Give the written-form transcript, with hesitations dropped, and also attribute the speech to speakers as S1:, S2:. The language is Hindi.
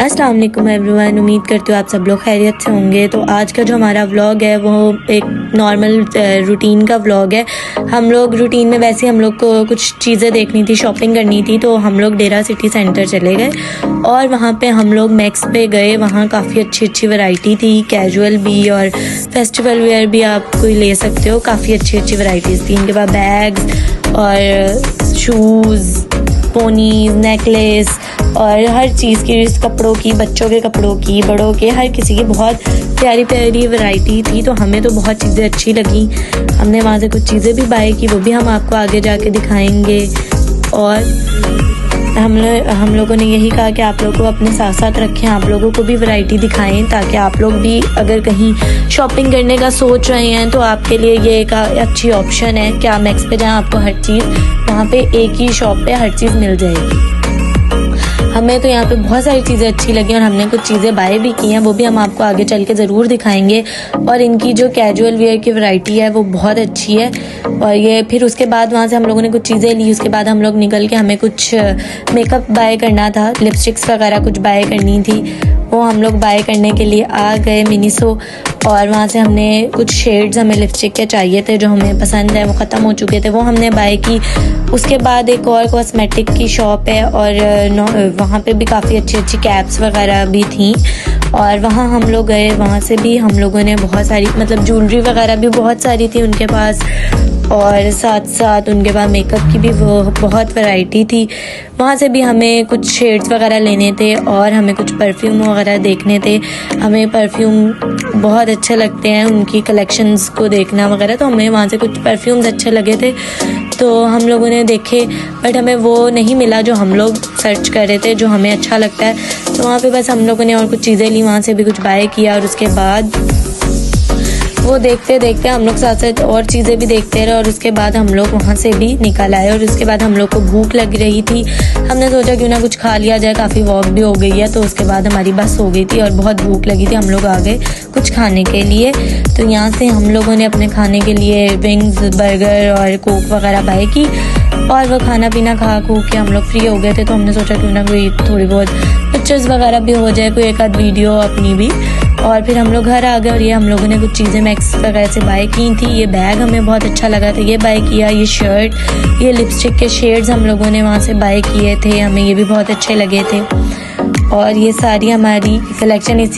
S1: अस्सलाम वालेकुम एवरीवन। उम्मीद करती हूँ आप सब लोग खैरियत से होंगे। तो आज का जो हमारा व्लॉग है वो एक नॉर्मल रूटीन का व्लॉग है। हम लोग रूटीन में वैसे हम लोग को कुछ चीज़ें देखनी थी, शॉपिंग करनी थी, तो हम लोग डेरा सिटी सेंटर चले गए और वहाँ पे हम लोग मैक्स पे गए। वहाँ काफ़ी अच्छी वैरायटी थी, कैजुअल भी और फेस्टिवल वेयर भी आप कोई ले सकते हो। काफ़ी अच्छी वैरायटीज़ थी। इनके पास बैग्स और शूज़, पोनीज, नेकलेस और हर चीज़ की, कपड़ों की, बच्चों के कपड़ों की, बड़ों के, हर किसी की बहुत प्यारी वैरायटी थी। तो हमें तो बहुत चीज़ें अच्छी लगी। हमने वहाँ से कुछ चीज़ें भी बाय की, वो भी हम आपको आगे जाके दिखाएंगे। और हम लोगों ने यही कहा कि आप लोगों को अपने साथ साथ रखें, आप लोगों को भी वैरायटी दिखाएं, ताकि आप लोग भी अगर कहीं शॉपिंग करने का सोच रहे हैं तो आपके लिए ये एक अच्छी ऑप्शन है कि आप मैक्स पे जाएं, आपको हर चीज़ वहाँ पे एक ही शॉप पे हर चीज़ मिल जाएगी। हमें तो यहाँ पे बहुत सारी चीज़ें अच्छी लगी और हमने कुछ चीज़ें बाय भी की हैं, वो भी हम आपको आगे चल के ज़रूर दिखाएंगे। और इनकी जो कैजुअल वेयर की वैरायटी है वो बहुत अच्छी है। और ये फिर उसके बाद वहाँ से हम लोगों ने कुछ चीज़ें ली। उसके बाद हम लोग निकल के, हमें कुछ मेकअप बाय करना था, लिपस्टिक्स वगैरह कुछ बाय करनी थी, वो हम लोग बाय करने के लिए आ गए मिनीसो। और वहाँ से हमने कुछ शेड्स हमें लिपस्टिक के चाहिए थे, जो हमें पसंद है, वो ख़त्म हो चुके थे, वो हमने बाय की। उसके बाद एक और कॉस्मेटिक की शॉप है और वहाँ पे भी काफ़ी अच्छी कैप्स वगैरह भी थी और वहाँ हम लोग गए। वहाँ से भी हम लोगों ने बहुत सारी, मतलब ज्वेलरी वगैरह भी बहुत सारी थी उनके पास, और साथ साथ उनके पास मेकअप की भी वो बहुत वैरायटी थी। वहाँ से भी हमें कुछ शेड्स वगैरह लेने थे और हमें कुछ परफ्यूम वगैरह देखने थे। हमें परफ्यूम बहुत अच्छे लगते हैं, उनकी कलेक्शंस को देखना वगैरह, तो हमें वहाँ से कुछ परफ्यूम्स अच्छे लगे थे, तो हम लोगों ने देखे, बट हमें वो नहीं मिला जो हम लोग सर्च कर रहे थे, जो हमें अच्छा लगता है। तो वहाँ पे बस हम लोगों ने और कुछ चीज़ें ली, वहाँ से भी कुछ बाय किया और उसके बाद वो देखते देखते हम लोग साथ साथ और चीज़ें भी देखते रहे। और उसके बाद हम लोग वहाँ से भी निकल आए और उसके बाद हम लोग को भूख लग रही थी। हमने सोचा क्यों ना कुछ खा लिया जाए, काफ़ी वॉक भी हो गई है। तो उसके बाद हमारी बस हो गई थी और बहुत भूख लगी थी, हम लोग आ गए कुछ खाने के लिए। तो यहाँ से हम लोगों ने अपने खाने के लिए विंग्स, बर्गर और कोक वगैरह बाय की और वो खाना पीना खा खू के हम लोग फ्री हो गए थे। तो हमने सोचा क्यों ना कोई थोड़ी बहुत पिक्चर्स वगैरह भी हो जाए, कोई एक आध वीडियो अपनी भी। और फिर हम लोग घर आ गए और ये हम लोगों ने कुछ चीज़ें मैक्स वगैरह से बाय की थी। ये बैग हमें बहुत अच्छा लगा था, ये बाय किया। ये शर्ट, ये लिपस्टिक के शेड्स हम लोगों ने वहाँ से बाय किए थे, हमें ये भी बहुत अच्छे लगे थे। और ये सारी हमारी कलेक्शन इसी